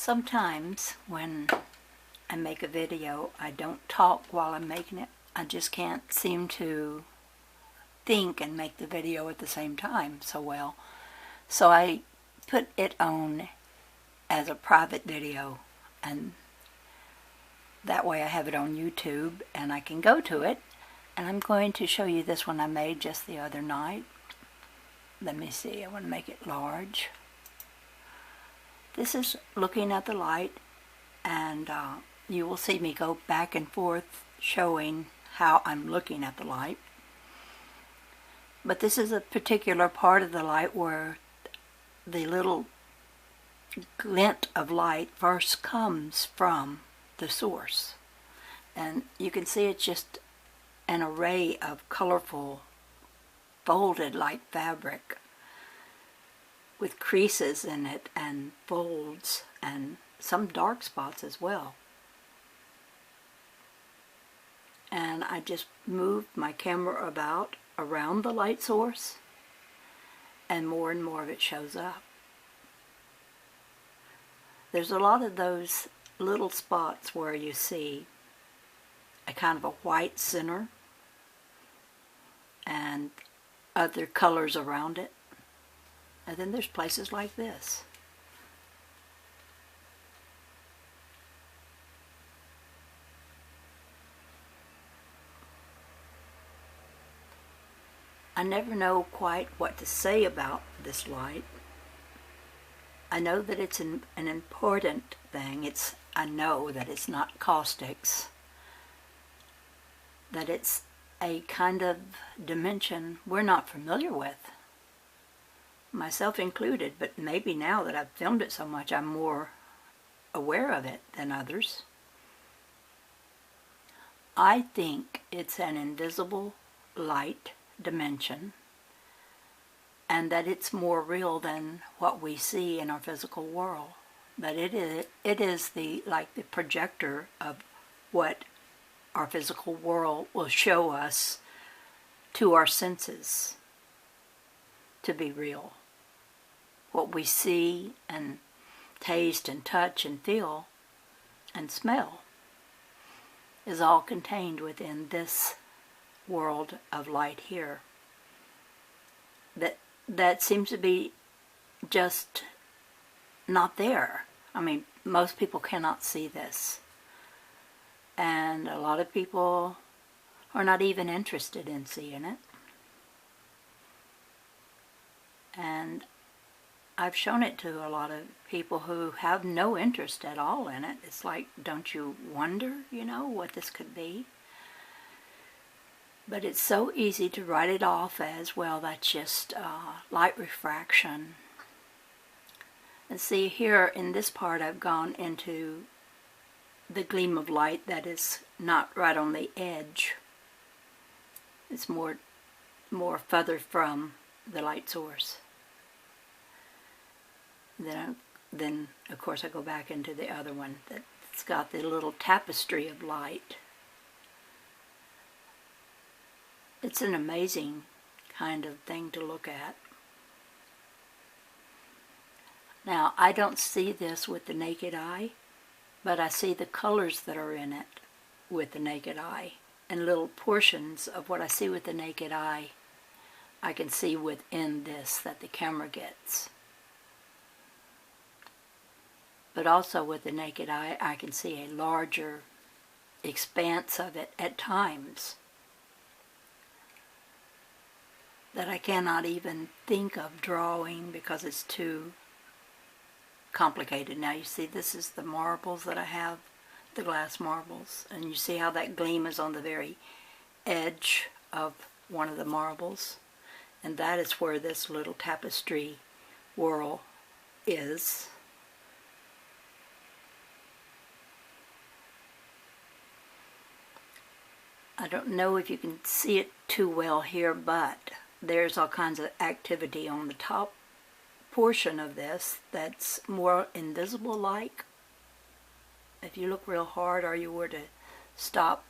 Sometimes when I make a video, I don't talk while I'm making it. I just can't seem to think and make the video at the same time so well. So I put it on as a private video, and that way I have it on YouTube and I can go to it. And I'm going to show you this one I made just the other night. Let me see, I want to make it large. This is looking at the light, and you will see me go back and forth showing how I'm looking at the light. But this is a particular part of the light where the little glint of light first comes from the source. And you can see it's just an array of colorful folded light fabric with creases in it and folds and some dark spots as well. And I just moved my camera about around the light source, and more of it shows up. There's a lot of those little spots where you see a kind of a white center and other colors around it. And then there's places like this. I never know quite what to say about this light. I know that it's an important thing. I know that it's not caustics, that it's a kind of dimension we're not familiar with, myself included, but maybe now that I've filmed it so much, I'm more aware of it than others. I think it's an invisible light dimension, and that it's more real than what we see in our physical world. That it is the projector of what our physical world will show us to our senses to be real. What we see and taste and touch and feel and smell is all contained within this world of light here. That seems to be just not there. I mean, most people cannot see this. And a lot of people are not even interested in seeing it. And I've shown it to a lot of people who have no interest at all in it. It's like, don't you wonder, what this could be? But it's so easy to write it off as, well, that's just light refraction. And see, here in this part I've gone into the gleam of light that is not right on the edge. It's more further from the light source. Then of course I go back into the other one that's got the little tapestry of light. It's an amazing kind of thing to look at. Now, I don't see this with the naked eye, but I see the colors that are in it with the naked eye. And little portions of what I see with the naked eye, I can see within this that the camera gets. But also with the naked eye, I can see a larger expanse of it at times that I cannot even think of drawing because it's too complicated. Now you see, this is the marbles that I have, the glass marbles, and you see how that gleam is on the very edge of one of the marbles, and that is where this little tapestry whorl is. I don't know if you can see it too well here, but there's all kinds of activity on the top portion of this that's more invisible-like. If you look real hard, or you were to stop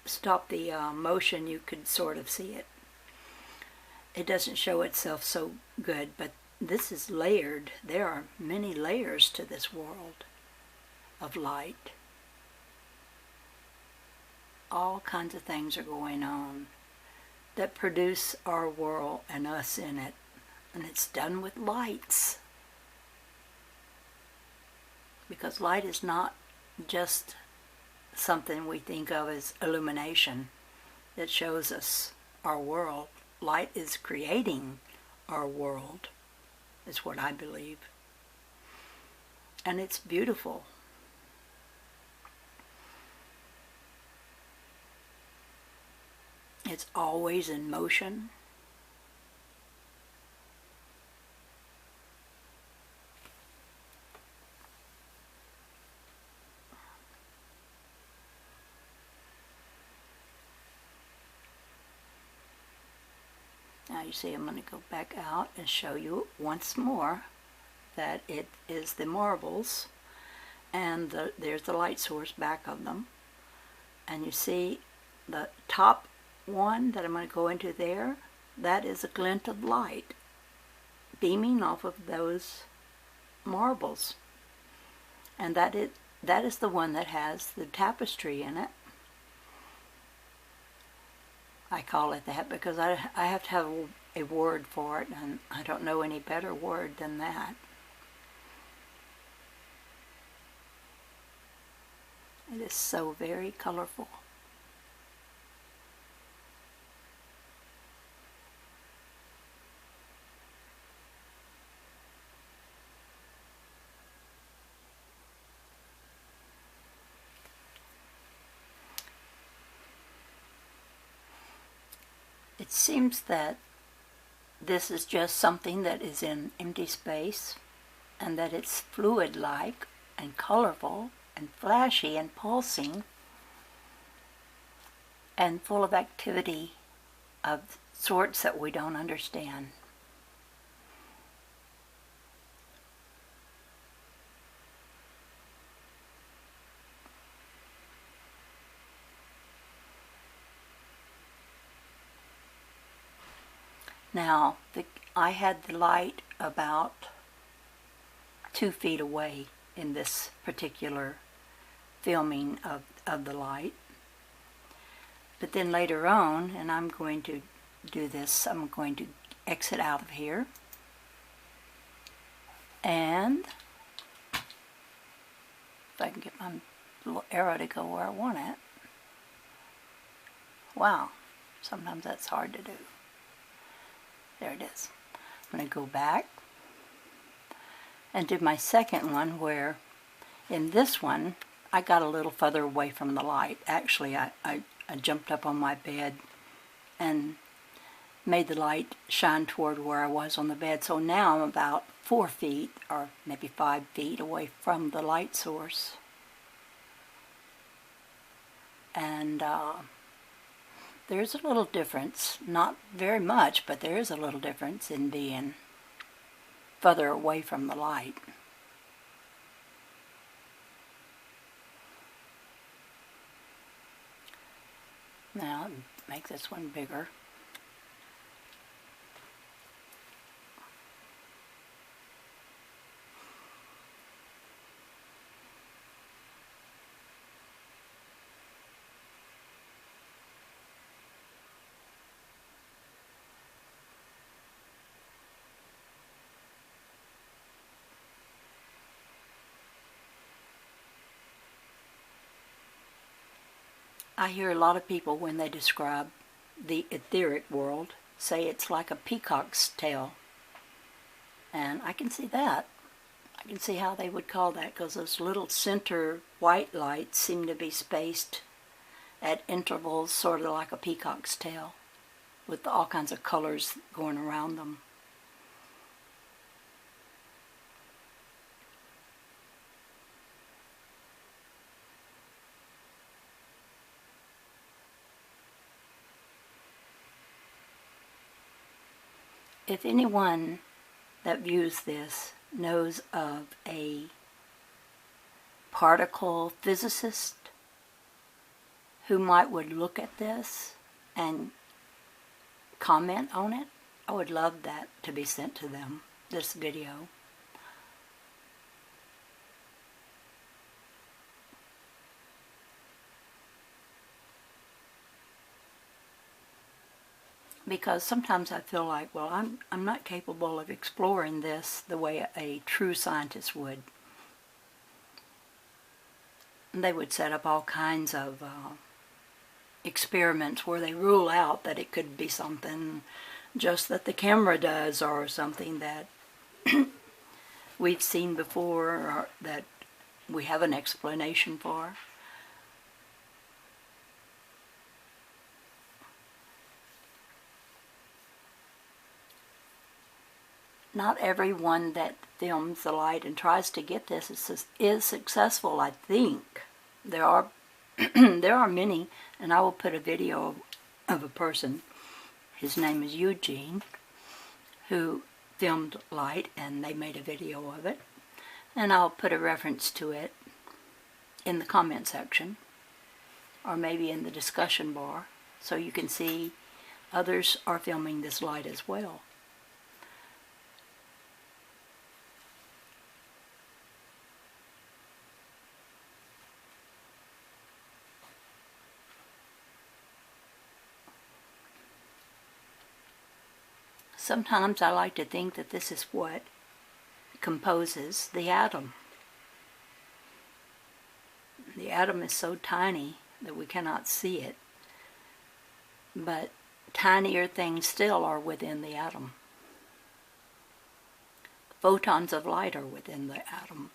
the motion, you could sort of see it. It doesn't show itself so good, but this is layered. There are many layers to this world of light. All kinds of things are going on that produce our world and us in it. And it's done with lights. Because light is not just something we think of as illumination that shows us our world. Light is creating our world, is what I believe. And it's beautiful. It's always in motion. Now you see I'm going to go back out and show you once more that it is the marbles, and there's the light source back of them. And you see the top one that I'm going to go into there, that is a glint of light beaming off of those marbles. And that is the one that has the tapestry in it. I call it that because I have to have a word for it, and I don't know any better word than that. It is so very colorful. It seems that this is just something that is in empty space, and that it's fluid-like and colorful and flashy and pulsing and full of activity of sorts that we don't understand. Now, I had the light about 2 feet away in this particular filming of the light. But then later on, and I'm going to do this, I'm going to exit out of here. And if I can get my little arrow to go where I want it. Wow, sometimes that's hard to do. There it is. I'm going to go back and do my second one, where in this one I got a little further away from the light. Actually, I jumped up on my bed and made the light shine toward where I was on the bed. So now I'm about 4 feet or maybe 5 feet away from the light source. And there's a little difference, not very much, but there is a little difference in being further away from the light. Now, make this one bigger. I hear a lot of people, when they describe the etheric world, say it's like a peacock's tail. And I can see that. I can see how they would call that, because those little center white lights seem to be spaced at intervals, sort of like a peacock's tail, with all kinds of colors going around them. If anyone that views this knows of a particle physicist who would look at this and comment on it, I would love that to be sent to them. this video. Because sometimes I feel like, well, I'm not capable of exploring this the way a true scientist would. And they would set up all kinds of experiments where they rule out that it could be something just that the camera does, or something that we've seen before, or that we have an explanation for. Not everyone that films the light and tries to get this is successful, I think. There are there are many, and I will put a video of a person, his name is Eugene, who filmed light, and they made a video of it. And I'll put a reference to it in the comment section, or maybe in the discussion bar, so you can see others are filming this light as well. Sometimes I like to think that this is what composes the atom. The atom is so tiny that we cannot see it, but tinier things still are within the atom. Photons of light are within the atom.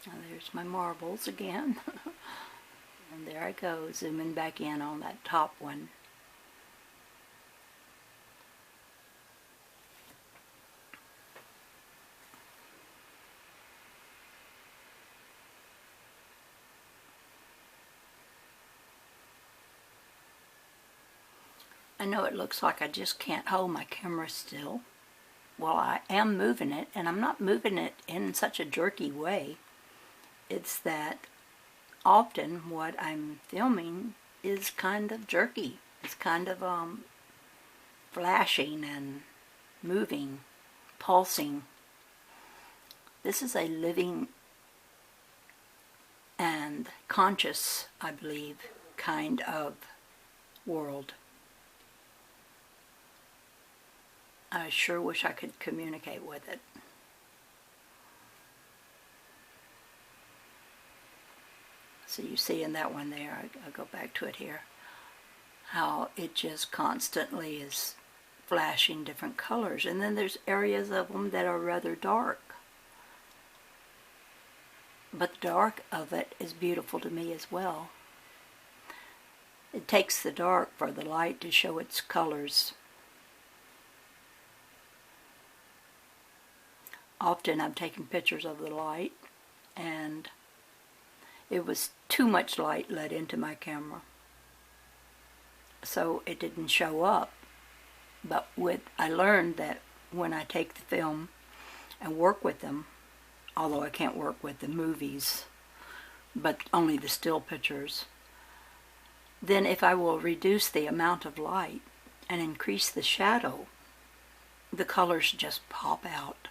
Now there's my marbles again. And there I go, zooming back in on that top one. I know it looks like I just can't hold my camera still. Well, I am moving it, and I'm not moving it in such a jerky way. It's that often what I'm filming is kind of jerky. It's kind of flashing and moving, pulsing. This is a living and conscious, I believe, kind of world. I sure wish I could communicate with it. So you see in that one there, I'll go back to it here, how it just constantly is flashing different colors. And then there's areas of them that are rather dark. But the dark of it is beautiful to me as well. It takes the dark for the light to show its colors. Often I'm taking pictures of the light, and it was too much light let into my camera, so it didn't show up. But I learned that when I take the film and work with them, although I can't work with the movies, but only the still pictures, then if I will reduce the amount of light and increase the shadow, the colors just pop out.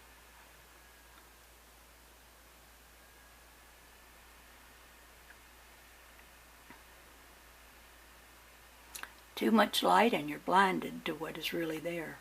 Too much light and you're blinded to what is really there.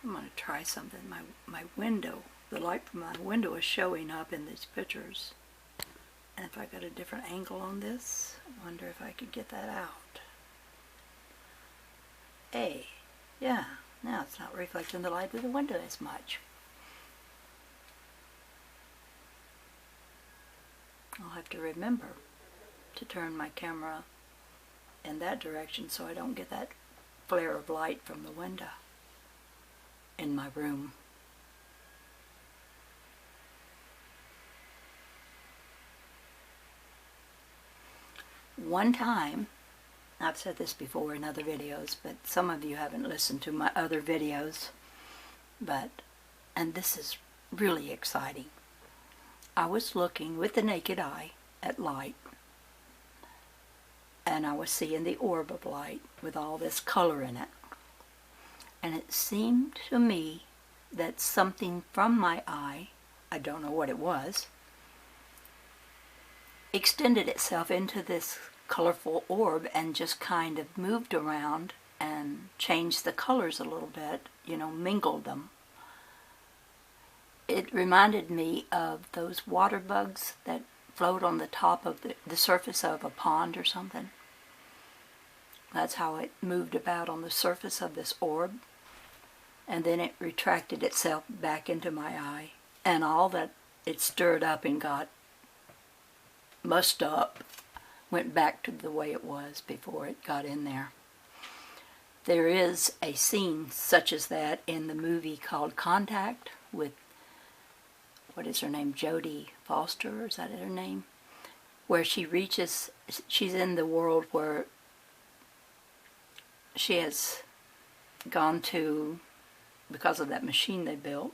I'm going to try something. My window, the light from my window is showing up in these pictures. And if I got a different angle on this, I wonder if I could get that out. Hey, yeah, now it's not reflecting the light of the window as much. I'll have to remember to turn my camera in that direction so I don't get that flare of light from the window in my room. One time, I've said this before in other videos, but some of you haven't listened to my other videos, and this is really exciting. I was looking with the naked eye at light, and I was seeing the orb of light with all this color in it. And it seemed to me that something from my eye, I don't know what it was, extended itself into this colorful orb and just kind of moved around and changed the colors a little bit, you know, mingled them. It reminded me of those water bugs that float on the top of the surface of a pond or something. That's how it moved about on the surface of this orb. And then it retracted itself back into my eye. And all that it stirred up and got mussed up went back to the way it was before it got in there. There is a scene such as that in the movie called Contact with, what is her name, Jodie Foster, is that her name? Where she reaches, she's in the world where she has gone to, because of that machine they built,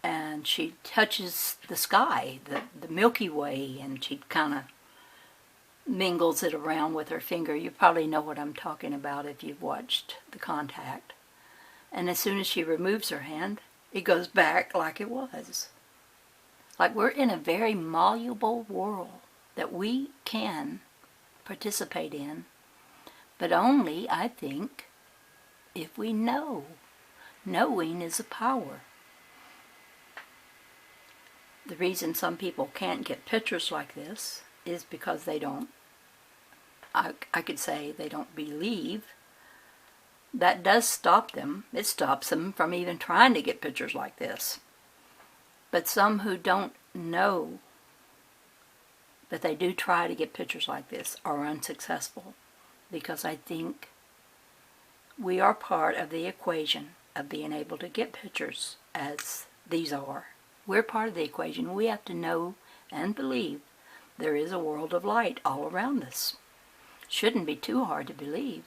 and she touches the sky, the Milky Way, and she kind of mingles it around with her finger. You probably know what I'm talking about if you've watched The Contact. And as soon as she removes her hand, it goes back like it was. Like we're in a very malleable world that we can participate in, but only, I think, if we know. Knowing is a power. The reason some people can't get pictures like this is because they don't, I could say they don't believe. That does stop them. It stops them from even trying to get pictures like this. But some who don't know that they do try to get pictures like this are unsuccessful, because I think we are part of the equation of being able to get pictures as these are. We're part of the equation. We have to know and believe there is a world of light all around us. Shouldn't be too hard to believe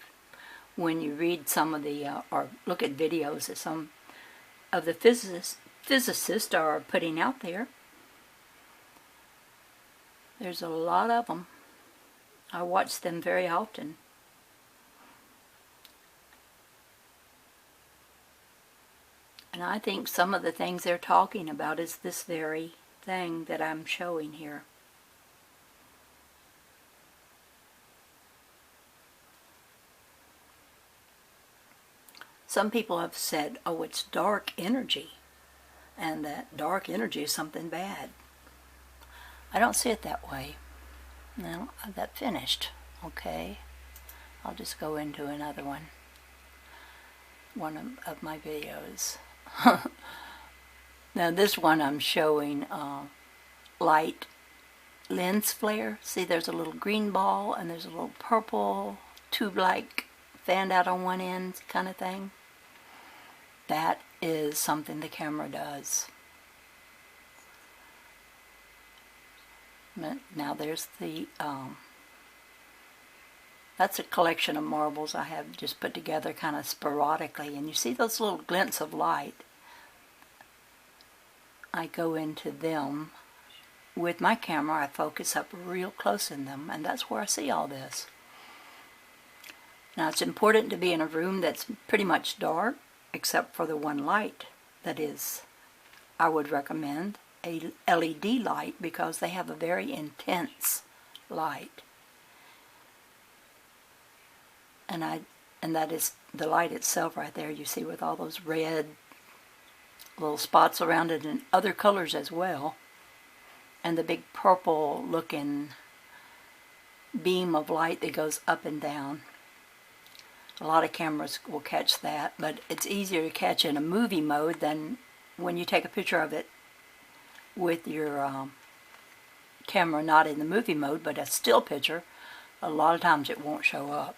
when you read some of the, or look at videos that some of the physicists are putting out there. There's a lot of them. I watch them very often. And I think some of the things they're talking about is this very thing that I'm showing here. Some people have said, oh, it's dark energy, and that dark energy is something bad. I don't see it that way. Now, I've got finished. Okay, I'll just go into another one of my videos. Now this one I'm showing light lens flare. See, there's a little green ball and there's a little purple tube-like fanned out on one end kind of thing. That is something the camera does. Now there's the, that's a collection of marbles I have just put together kind of sporadically. And you see those little glints of light? I go into them with my camera. I focus up real close in them, and that's where I see all this. Now it's important to be in a room that's pretty much dark, except for the one light that is, I would recommend a LED light, because they have a very intense light. And that is the light itself right there, you see, with all those red little spots around it and other colors as well. and the big purple looking beam of light that goes up and down. A lot of cameras will catch that, but it's easier to catch in a movie mode than when you take a picture of it with your camera not in the movie mode, but a still picture. A lot of times it won't show up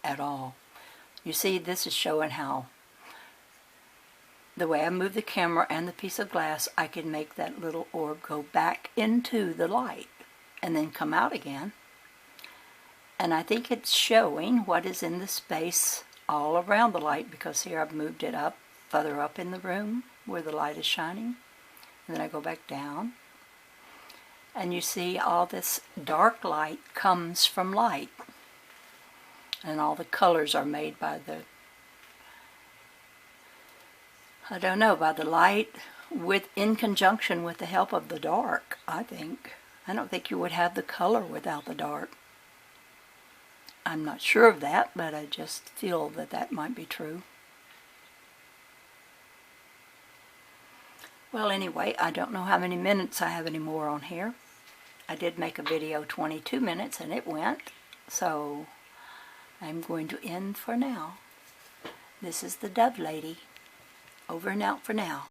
at all. You see, this is showing how the way I move the camera and the piece of glass, I can make that little orb go back into the light and then come out again. And I think it's showing what is in the space all around the light, because here I've moved it up, further up in the room where the light is shining. And then I go back down. And you see all this dark light comes from light. And all the colors are made by the, I don't know, by the light in conjunction with the help of the dark, I think. I don't think you would have the color without the dark. I'm not sure of that, but I just feel that that might be true. Well, anyway, I don't know how many minutes I have anymore on here. I did make a video 22 minutes and it went, so I'm going to end for now. This is the Dove Lady. Over and out for now.